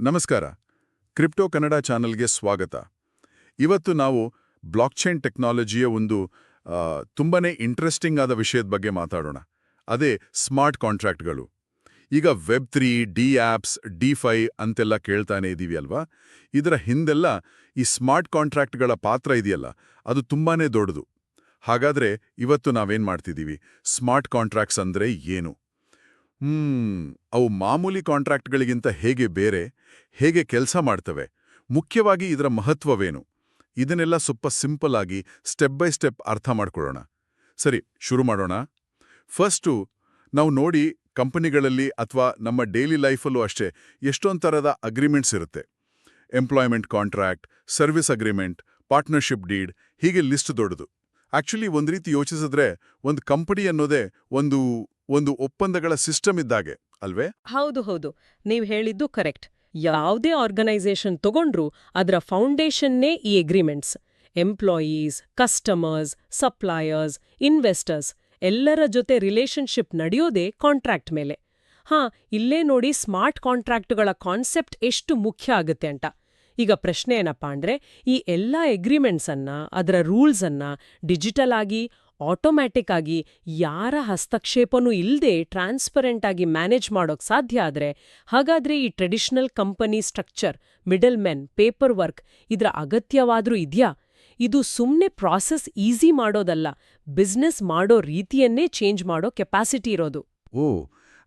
ನಮಸ್ಕಾರ. ಕ್ರಿಪ್ಟೋ ಕನ್ನಡ ಚಾನಲ್ಗೆ ಸ್ವಾಗತ. ಇವತ್ತು ನಾವು ಬ್ಲಾಕ್ಚೈನ್ ಟೆಕ್ನಾಲಜಿಯ ಒಂದು ತುಂಬಾನೇ ಇಂಟ್ರೆಸ್ಟಿಂಗ್ ಆದ ವಿಷಯದ ಬಗ್ಗೆ ಮಾತಾಡೋಣ. ಅದೇ ಸ್ಮಾರ್ಟ್ ಕಾಂಟ್ರಾಕ್ಟ್ಗಳು. ಈಗ ವೆಬ್3, ಡಿ ಆಪ್ಸ್, ಡಿ5 ಅಂತೆಲ್ಲ ಕೇಳ್ತಾನೆ ಇದ್ದೀವಿ ಅಲ್ವಾ? ಇದರ ಹಿಂದೆಲ್ಲ ಈ ಸ್ಮಾರ್ಟ್ ಕಾಂಟ್ರಾಕ್ಟ್ಗಳ ಪಾತ್ರ ಇದೆಯಲ್ಲ, ಅದು ತುಂಬಾನೇ ದೊಡ್ಡದು. ಹಾಗಾದ್ರೆ ಇವತ್ತು ನಾವೇನ್ ಮಾಡ್ತಿದ್ದೀವಿ? ಸ್ಮಾರ್ಟ್ ಕಾಂಟ್ರಾಕ್ಟ್ಸ್ ಅಂದ್ರೆ ಏನು? ಅವು ಮಾಮೂಲಿ ಕಾಂಟ್ರಾಕ್ಟ್ಗಳಿಗಿಂತ ಹೇಗೆ ಬೇರೆ, ಹೇಗೆ ಕೆಲಸ ಮಾಡ್ತವೆ, ಮುಖ್ಯವಾಗಿ ಇದರ ಮಹತ್ವವೇನು? ಇದನ್ನೆಲ್ಲ ಸ್ವಲ್ಪ ಸಿಂಪಲ್ ಆಗಿ ಸ್ಟೆಪ್ ಬೈ ಸ್ಟೆಪ್ ಅರ್ಥ ಮಾಡ್ಕೊಳ್ಳೋಣ. ಸರಿ, ಶುರು ಮಾಡೋಣ. ಫಸ್ಟು ನಾವು ನೋಡಿ, ಕಂಪನಿಗಳಲ್ಲಿ ಅಥವಾ ನಮ್ಮ ಡೈಲಿ ಲೈಫಲ್ಲೂ ಅಷ್ಟೇ ಎಷ್ಟೊಂದು ಥರದ ಅಗ್ರಿಮೆಂಟ್ಸ್ ಇರುತ್ತೆ. Employment contract, service agreement, partnership deed, ಹೀಗೆ ಲಿಸ್ಟ್ ದೊಡ್ಡದು. ಆಕ್ಚುಲಿ ಒಂದು ರೀತಿ ಯೋಚಿಸಿದ್ರೆ ಒಂದು ಕಂಪನಿ ಅನ್ನೋದೇ ಒಂದು ಒಪ್ಪಂದಗಳ ಸಿಸ್ಟಮ್ ಇದ್ದಾಗೆ ಅಲ್ವೇ? ಹೌದು, ನೀವ್ ಹೇಳಿದ್ದು ಕರೆಕ್ಟ್. ಯಾವುದೇ ಆರ್ಗನೈಸೇಷನ್ ತಗೊಂಡ್ರು ಅದರ ಫೌಂಡೇಶನ್ನೇ ಈ agreements. Employees, customers, suppliers, investors ಎಲ್ಲರ ಜೊತೆ ರಿಲೇಶನ್ಶಿಪ್ ನಡೆಯೋದೇ ಕಾಂಟ್ರಾಕ್ಟ್ ಮೇಲೆ. ಇಲ್ಲೇ ನೋಡಿ ಸ್ಮಾರ್ಟ್ ಕಾಂಟ್ರಾಕ್ಟ್ಗಳ ಕಾನ್ಸೆಪ್ಟ್ ಎಷ್ಟು ಮುಖ್ಯ ಆಗುತ್ತೆ ಅಂತ. ಈಗ ಪ್ರಶ್ನೆ ಏನಪ್ಪಾ ಅಂದ್ರೆ, ಈ ಎಲ್ಲ ಅಗ್ರಿಮೆಂಟ್ಸನ್ನ, ಅದರ ರೂಲ್ಸನ್ನ ಡಿಜಿಟಲ್ ಆಗಿ, ಆಟೋಮ್ಯಾಟಿಕ್ ಆಗಿ, ಯಾರ ಹಸ್ತಕ್ಷೇಪನೂ ಇಲ್ಲದೆ ಟ್ರಾನ್ಸ್ಪರೆಂಟ್ ಆಗಿ ಮ್ಯಾನೇಜ್ ಮಾಡೋಕ್ ಸಾಧ್ಯ ಆದ್ರೆ, ಹಾಗಾದ್ರೆ ಈ traditional company structure, middle men, paper work ಇದ್ರ ಅಗತ್ಯವಾದ್ರೂ ಇದ್ಯಾ? ಇದು ಸುಮ್ನೆ ಪ್ರಾಸೆಸ್ ಈಸಿ ಮಾಡೋದಲ್ಲ, ಬಿಸ್ನೆಸ್ ಮಾಡೋ ರೀತಿಯನ್ನೇ ಚೇಂಜ್ ಮಾಡೋ ಕೆಪಾಸಿಟಿ ಇರೋದು.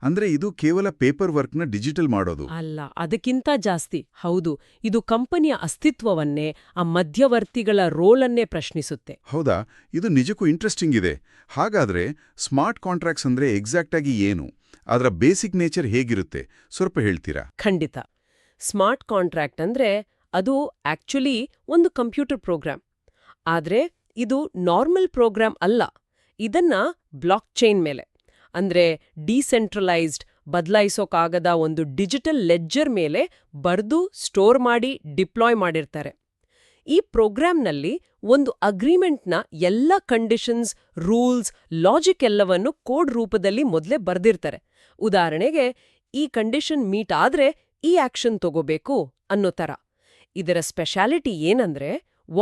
ಅಂದ್ರೆ ಇದು ಕೇವಲ ಪೇಪರ್ ವರ್ಕ್ನ ಡಿಜಿಟಲ್ ಮಾಡೋದು ಅಲ್ಲ, ಅದಕ್ಕಿಂತ ಜಾಸ್ತಿ. ಹೌದು, ಇದು ಕಂಪನಿಯ ಅಸ್ತಿತ್ವವನ್ನೇ, ಆ ಮಧ್ಯವರ್ತಿಗಳ ರೋಲನ್ನೇ ಪ್ರಶ್ನಿಸುತ್ತೆ. ಹೌದಾ? ಇದು ನಿಜಕ್ಕೂ ಇಂಟ್ರೆಸ್ಟಿಂಗ್ ಇದೆ. ಹಾಗಾದ್ರೆ ಸ್ಮಾರ್ಟ್ ಕಾಂಟ್ರಾಕ್ಟ್ಸ್ ಅಂದ್ರೆ ಎಕ್ಸಾಕ್ಟ್ ಆಗಿ ಏನು? ಅದರ ಬೇಸಿಕ್ ನೇಚರ್ ಹೇಗಿರುತ್ತೆ? ಸ್ವಲ್ಪ ಹೇಳ್ತೀರಾ? ಖಂಡಿತ. ಸ್ಮಾರ್ಟ್ ಕಾಂಟ್ರಾಕ್ಟ್ ಅಂದ್ರೆ ಅದು ಆಕ್ಚುಲಿ ಒಂದು ಕಂಪ್ಯೂಟರ್ ಪ್ರೋಗ್ರಾಮ್. ಆದ್ರೆ ಇದು ನಾರ್ಮಲ್ ಪ್ರೋಗ್ರಾಮ್ ಅಲ್ಲ. ಇದನ್ನ ಬ್ಲಾಕ್ ಚೈನ್ ಮೇಲೆ, ಅಂದ್ರೆ ಡಿಸೆಂಟ್ರಲೈಸ್ಡ್, ಬದಲಾಯಿಸೋಕಾಗದ ಒಂದು ಡಿಜಿಟಲ್ ಲೆಡ್ಜರ್ ಮೇಲೆ ಬರ್ದು ಸ್ಟೋರ್ ಮಾಡಿ ಡಿಪ್ಲಾಯ್ ಮಾಡಿರ್ತಾರೆ. ಈ ಪ್ರೋಗ್ರಾಂನಲ್ಲಿ ಒಂದು ಅಗ್ರಿಮೆಂಟ್ನ ಎಲ್ಲ ಕಂಡೀಷನ್ಸ್, ರೂಲ್ಸ್, ಲಾಜಿಕ್ ಎಲ್ಲವನ್ನು ಕೋಡ್ ರೂಪದಲ್ಲಿ ಮೊದಲೇ ಬರ್ದಿರ್ತಾರೆ. ಉದಾಹರಣೆಗೆ, ಈ ಕಂಡೀಷನ್ ಮೀಟ್ ಆದ್ರೆ ಈ ಆಕ್ಷನ್ ತಗೋಬೇಕು ಅನ್ನೋ ಥರ. ಇದರ ಸ್ಪೆಷಾಲಿಟಿ ಏನಂದ್ರೆ,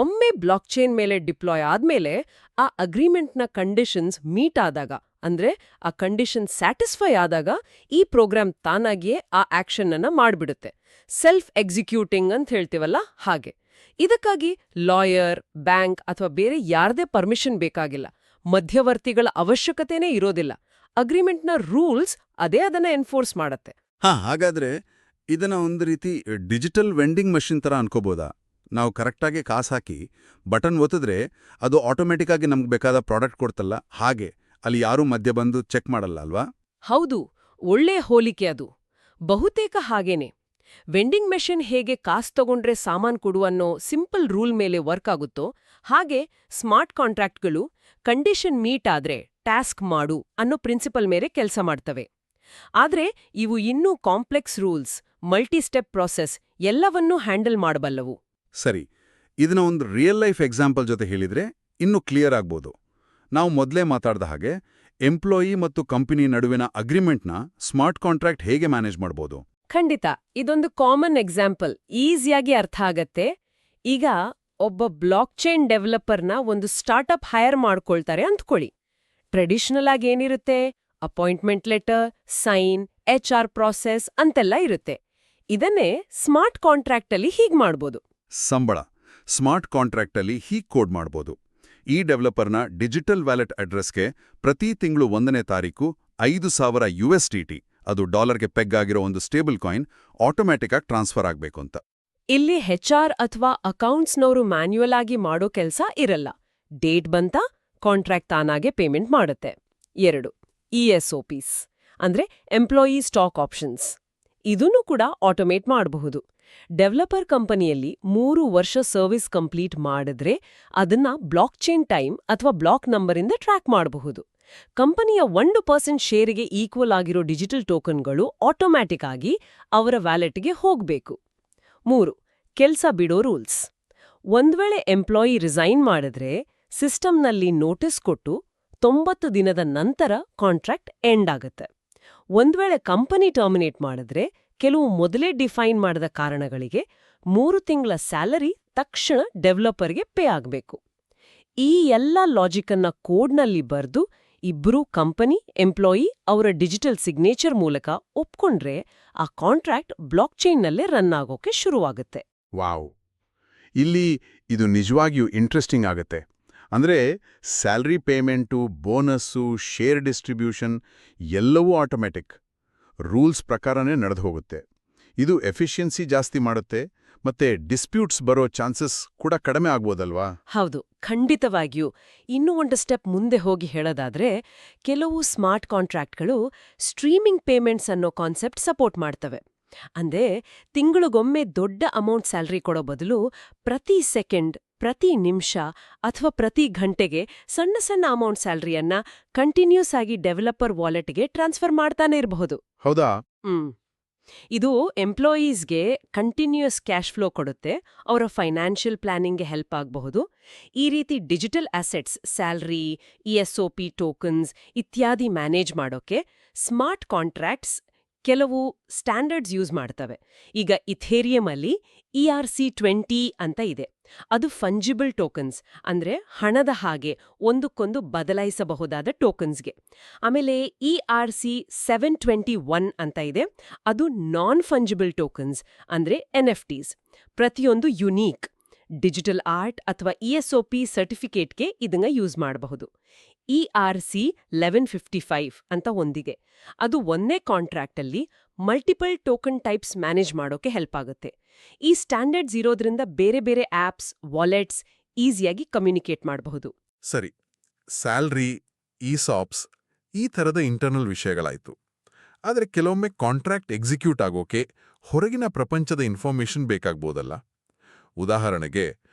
ಒಮ್ಮೆ ಬ್ಲಾಕ್ಚೈನ್ ಮೇಲೆ ಡಿಪ್ಲಾಯ್ ಆದ್ಮೇಲೆ ಆ ಅಗ್ರಿಮೆಂಟ್ನ ಕಂಡೀಷನ್ಸ್ ಮೀಟ್ ಆದಾಗ, ಅಂದ್ರೆ ಆ ಕಂಡೀಷನ್ ಸ್ಯಾಟಿಸ್ಫೈ ಆದಾಗ, ಈ ಪ್ರೋಗ್ರಾಮ್ ತಾನಾಗಿಯೇ ಆ ಆಕ್ಷನ್ ಅನ್ನ ಮಾಡ್ಬಿಡುತ್ತೆ. ಸೆಲ್ಫ್ ಎಕ್ಸಿಕ್ಯೂಟಿಂಗ್ ಅಂತ ಹೇಳ್ತೀವಲ್ಲ ಹಾಗೆ. ಇದಕ್ಕಾಗಿ ಲಾಯರ್, ಬ್ಯಾಂಕ್ ಅಥವಾ ಬೇರೆ ಯಾರದೇ ಪರ್ಮಿಷನ್ ಬೇಕಾಗಿಲ್ಲ. ಮಧ್ಯವರ್ತಿಗಳ ಅವಶ್ಯಕತೆನೇ ಇರೋದಿಲ್ಲ. ಅಗ್ರಿಮೆಂಟ್ನ ರೂಲ್ಸ್ ಅದೇ ಅದನ್ನ ಎನ್ಫೋರ್ಸ್ ಮಾಡತ್ತೆ. ಹಾಗಾದ್ರೆ ಇದನ್ನ ಒಂದು ರೀತಿ ಡಿಜಿಟಲ್ ವೆಂಡಿಂಗ್ ಮಷಿನ್ ತರ ಅನ್ಕೋಬೋದಾ? ನಾವು ಕರೆಕ್ಟಾಗಿ ಕಾಸು ಹಾಕಿ ಬಟನ್ ಒತ್ತಿದ್ರೆ ಅದು ಆಟೋಮೆಟಿಕ್ ಆಗಿ ನಮ್ಗೆ ಬೇಕಾದ ಪ್ರಾಡಕ್ಟ್ ಕೊಡ್ತಲ್ಲ, ಹಾಗೆ ಅಲ್ಲಿ ಯಾರೂ ಮಧ್ಯ ಬಂದು ಚೆಕ್ ಮಾಡಲ್ಲ ಅಲ್ವಾ? ಹೌದು, ಒಳ್ಳೆ ಹೋಲಿಕೆ ಅದು. ಬಹುತೇಕ ಹಾಗೇನೆ. ವೆಂಡಿಂಗ್ ಮೆಷಿನ್ ಹೇಗೆ ಕಾಸು ತಗೊಂಡ್ರೆ ಸಾಮಾನ್ ಕೊಡು ಅನ್ನೋ ಸಿಂಪಲ್ ರೂಲ್ ಮೇಲೆ ವರ್ಕ್ ಆಗುತ್ತೋ, ಹಾಗೆ ಸ್ಮಾರ್ಟ್ ಕಾಂಟ್ರಾಕ್ಟ್ಗಳು ಕಂಡೀಷನ್ ಮೀಟ್ ಆದ್ರೆ ಟಾಸ್ಕ್ ಮಾಡು ಅನ್ನೋ ಪ್ರಿನ್ಸಿಪಲ್ ಮೇಲೆ ಕೆಲಸ ಮಾಡ್ತವೆ. ಆದ್ರೆ ಇವು ಇನ್ನೂ complex rules, multi step process ಎಲ್ಲವನ್ನೂ ಹ್ಯಾಂಡಲ್ ಮಾಡಬಲ್ಲವು. ಸರಿ, ಇದನ್ನ ಒಂದು ರಿಯಲ್ ಲೈಫ್ ಎಕ್ಸಾಂಪಲ್ ಜೊತೆ ಹೇಳಿದ್ರೆ ಇನ್ನೂ ಕ್ಲಿಯರ್ ಆಗ್ಬೋದು. ನಾವು ಮೊದಲೇ ಮಾತಾಡ್ದ ಹಾಗೆ ಎಂಪ್ಲಾಯಿ ಮತ್ತು ಕಂಪನಿ ನಡುವಿನ ಅಗ್ರಿಮೆಂಟ್ನ ಸ್ಮಾರ್ಟ್ ಕಾಂಟ್ರಾಕ್ಟ್ ಹೇಗೆ ಮ್ಯಾನೇಜ್ ಮಾಡ್ಬೋದು? ಖಂಡಿತ, ಇದೊಂದು ಕಾಮನ್ ಎಕ್ಸಾಂಪಲ್, ಈಸಿಯಾಗಿ ಅರ್ಥ ಆಗತ್ತೆ. ಈಗ ಒಬ್ಬ ಬ್ಲಾಕ್ ಚೈನ್ ಡೆವಲಪರ್ನ ಒಂದು ಸ್ಟಾರ್ಟ್ಅಪ್ ಹೈರ್ ಮಾಡ್ಕೊಳ್ತಾರೆ ಅಂದ್ಕೊಳ್ಳಿ. ಟ್ರೆಡಿಷನಲ್ ಆಗಿ ಏನಿರುತ್ತೆ? Appointment letter, sign, HR process ಅಂತೆಲ್ಲ ಇರುತ್ತೆ. ಇದನ್ನೇ ಸ್ಮಾರ್ಟ್ ಕಾಂಟ್ರಾಕ್ಟ್ ಅಲ್ಲಿ ಹೀಗ್ ಮಾಡ್ಬೋದು. ಸಂಬಳ ಸ್ಮಾರ್ಟ್ ಕಾಂಟ್ರಾಕ್ಟ್ ಅಲ್ಲಿ ಹೀಗೆ ಕೋಡ್ ಮಾಡ್ಬೋದು. ಈ ಡೆವಲಪರ್ನ ಡಿಜಿಟಲ್ ವ್ಯಾಲೆಟ್ ಅಡ್ರೆಸ್ಗೆ ಪ್ರತಿ ತಿಂಗಳು 1ನೇ ತಾರೀಕು 5,000 USDT, ಅದು ಡಾಲರ್ಗೆ ಪೆಗ್ ಆಗಿರೋ ಒಂದು ಸ್ಟೇಬಲ್ ಕಾಯಿನ್, ಆಟೋಮ್ಯಾಟಿಕ್ ಆಗಿ ಟ್ರಾನ್ಸ್ಫರ್ ಆಗ್ಬೇಕು ಅಂತ. ಇಲ್ಲಿ HR ಅಥವಾ ಅಕೌಂಟ್ಸ್ನವರು ಮ್ಯಾನ್ಯುಯಲ್ ಆಗಿ ಮಾಡೋ ಕೆಲಸ ಇರಲ್ಲ. ಡೇಟ್ ಬಂತ, ಕಾಂಟ್ರಾಕ್ಟ್ ತಾನಾಗೆ ಪೇಮೆಂಟ್ ಮಾಡುತ್ತೆ. 2. ESOPs ಅಂದ್ರೆ ಎಂಪ್ಲಾಯೀ ಸ್ಟಾಕ್ ಆಪ್ಷನ್ಸ್. ಇದನ್ನು ಕೂಡ ಆಟೋಮೇಟ್ ಮಾಡಬಹುದು. ಡೆವಲಪರ್ ಕಂಪನಿಯಲ್ಲಿ 3 ವರ್ಷ ಸರ್ವಿಸ್ ಕಂಪ್ಲೀಟ್ ಮಾಡಿದ್ರೆ ಅದನ್ನ ಬ್ಲಾಕ್ ಚೈನ್ ಟೈಮ್ ಅಥವಾ ಬ್ಲಾಕ್ ನಂಬರಿಂದ ಟ್ರ್ಯಾಕ್ ಮಾಡಬಹುದು. ಕಂಪನಿಯ 1% ಶೇರಿಗೆ ಈಕ್ವಲ್ ಆಗಿರೋ ಡಿಜಿಟಲ್ ಟೋಕನ್ಗಳು ಆಟೋಮ್ಯಾಟಿಕ್ ಆಗಿ ಅವರ ವ್ಯಾಲೆಟ್ಗೆ ಹೋಗ್ಬೇಕು. 3. ಕೆಲ್ಸ ಬಿಡೋ ರೂಲ್ಸ್. ಒಂದ್ವೇಳೆ ಎಂಪ್ಲಾಯಿ ರಿಸೈನ್ ಮಾಡಿದ್ರೆ ಸಿಸ್ಟಮ್ನಲ್ಲಿ ನೋಟಿಸ್ ಕೊಟ್ಟು 90 ದಿನದ ನಂತರ ಕಾಂಟ್ರಾಕ್ಟ್ ಎಂಡ್ ಆಗುತ್ತೆ. ಒಂದ್ವೇಳೆ ಕಂಪನಿ ಟರ್ಮಿನೇಟ್ ಮಾಡಿದ್ರೆ ಕೆಲವು ಮೊದಲೇ ಡಿಫೈನ್ ಮಾಡಿದ ಕಾರಣಗಳಿಗೆ 3 ತಿಂಗಳ ಸ್ಯಾಲರಿ ತಕ್ಷಣ ಡೆವಲಪರ್ಗೆ ಪೇ ಆಗಬೇಕು. ಈ ಎಲ್ಲ ಲಾಜಿಕನ್ನ ಕೋಡ್ನಲ್ಲಿ ಬರೆದು ಇಬ್ರೂ ಕಂಪನಿ ಎಂಪ್ಲಾಯಿ ಅವರ ಡಿಜಿಟಲ್ ಸಿಗ್ನೇಚರ್ ಮೂಲಕ ಒಪ್ಕೊಂಡ್ರೆ ಆ ಕಾಂಟ್ರಾಕ್ಟ್ ಬ್ಲಾಕ್ ಚೈನ್ನಲ್ಲೇ ರನ್ ಆಗೋಕೆ ಶುರುವಾಗುತ್ತೆ. ವಾವ್, ಇಲ್ಲಿ ಇದು ನಿಜವಾಗಿಯೂ ಇಂಟ್ರೆಸ್ಟಿಂಗ್ ಆಗುತ್ತೆ. ಅಂದರೆ salary payment, bonus, share distribution ಎಲ್ಲವೂ ಆಟೋಮ್ಯಾಟಿಕ್ ರೂಲ್ಸ್ ಪ್ರಕಾರನೇ ನಡೆದು ಹೋಗುತ್ತೆ. ಇದು ಎಫಿಷಿಯನ್ಸಿ ಜಾಸ್ತಿ ಮಾಡುತ್ತೆ, ಮತ್ತೆ ಡಿಸ್ಪ್ಯೂಟ್ಸ್ ಬರೋ ಚಾನ್ಸಸ್ ಕೂಡ ಕಡಿಮೆ ಆಗ್ಬೋದಲ್ವಾ? ಹೌದು, ಖಂಡಿತವಾಗಿಯೂ. ಇನ್ನೂ ಒಂದು ಸ್ಟೆಪ್ ಮುಂದೆ ಹೋಗಿ ಹೇಳೋದಾದ್ರೆ, ಕೆಲವು ಸ್ಮಾರ್ಟ್ ಕಾಂಟ್ರಾಕ್ಟ್ಗಳು ಸ್ಟ್ರೀಮಿಂಗ್ ಪೇಮೆಂಟ್ಸ್ ಅನ್ನೋ ಕಾನ್ಸೆಪ್ಟ್ ಸಪೋರ್ಟ್ ಮಾಡ್ತವೆ. ಅಂದ್ರೆ ತಿಂಗಳಿಗೊಮ್ಮೆ ದೊಡ್ಡ ಅಮೌಂಟ್ ಸ್ಯಾಲ್ರಿ ಕೊಡೋ ಬದಲು ಪ್ರತಿ ಸೆಕೆಂಡ್, ಪ್ರತಿ ನಿಮಿಷ ಅಥವಾ ಪ್ರತಿ ಗಂಟೆಗೆ ಸಣ್ಣ ಸಣ್ಣ ಅಮೌಂಟ್ ಸ್ಯಾಲ್ರಿಯನ್ನ ಕಂಟಿನ್ಯೂಸ್ ಆಗಿ ಡೆವಲಪರ್ ವಾಲೆಟ್ಗೆ ಟ್ರಾನ್ಸ್ಫರ್ ಮಾಡ್ತಾನೆ ಇರಬಹುದು. ಹೌದಾ? ಇದು ಎಂಪ್ಲಾಯೀಸ್ಗೆ ಕಂಟಿನ್ಯೂಯಸ್ ಕ್ಯಾಶ್ ಫ್ಲೋ ಕೊಡುತ್ತೆ, ಅವರ ಫೈನಾನ್ಷಿಯಲ್ ಪ್ಲಾನಿಂಗ್ಗೆ ಹೆಲ್ಪ್ ಆಗಬಹುದು. ಈ ರೀತಿ digital assets, salary, ESOP tokens ಇತ್ಯಾದಿ ಮ್ಯಾನೇಜ್ ಮಾಡೋಕೆ ಸ್ಮಾರ್ಟ್ ಕಾಂಟ್ರಾಕ್ಟ್ಸ್ ಕೆಲವು ಸ್ಟ್ಯಾಂಡರ್ಡ್ಸ್ ಯೂಸ್ ಮಾಡ್ತವೆ. ಈಗ ಇಥೇರಿಯಂ ಅಲ್ಲಿ ERC20 ಅಂತ ಇದೆ. ಅದು ಫಂಜಿಬಲ್ ಟೋಕನ್ಸ್, ಅಂದ್ರೆ ಹಣದ ಹಾಗೆ ಒಂದಕ್ಕೊಂದು ಬದಲಾಯಿಸಬಹುದಾದ ಟೋಕನ್ಸ್ಗೆ. ಆಮೇಲೆ ERC721 ಅಂತ ಇದೆ. ಅದು ನಾನ್ ಫಂಜಿಬಲ್ ಟೋಕನ್ಸ್, ಅಂದ್ರೆ NFTs. ಪ್ರತಿಯೊಂದು ಯುನೀಕ್. ಡಿಜಿಟಲ್ ಆರ್ಟ್ ಅಥವಾ ESOP ಸರ್ಟಿಫಿಕೇಟ್ಗೆ ಇದನ್ನ ಯೂಸ್ ಮಾಡಬಹುದು. ERC1155 ಅಂತ ಒಂದಿಗೆ. ಅದು ಒಂದೇ ಕಾಂಟ್ರಾಕ್ಟಲ್ಲಿ ಮಲ್ಟಿಪಲ್ ಟೋಕನ್ ಟೈಪ್ಸ್ ಮ್ಯಾನೇಜ್ ಮಾಡೋಕೆ ಹೆಲ್ಪ್ ಆಗುತ್ತೆ. ಈ ಸ್ಟ್ಯಾಂಡರ್ಡ್ಸ್ ಇರೋದ್ರಿಂದ ಬೇರೆ ಬೇರೆ ಆಪ್ಸ್, ವಾಲೆಟ್ಸ್ ಈಸಿಯಾಗಿ ಕಮ್ಯುನಿಕೇಟ್ ಮಾಡಬಹುದು. ಸರಿ, ಸ್ಯಾಲ್ರಿ, ESOPs ಈ ಥರದ ಇಂಟರ್ನಲ್ ವಿಷಯಗಳಾಯ್ತು. ಆದರೆ ಕೆಲವೊಮ್ಮೆ ಕಾಂಟ್ರಾಕ್ಟ್ ಎಕ್ಸಿಕ್ಯೂಟ್ ಆಗೋಕೆ ಹೊರಗಿನ ಪ್ರಪಂಚದ ಇನ್ಫಾರ್ಮೇಷನ್ ಬೇಕಾಗ್ಬೋದಲ್ಲ? ಉದಾಹರಣೆಗೆ,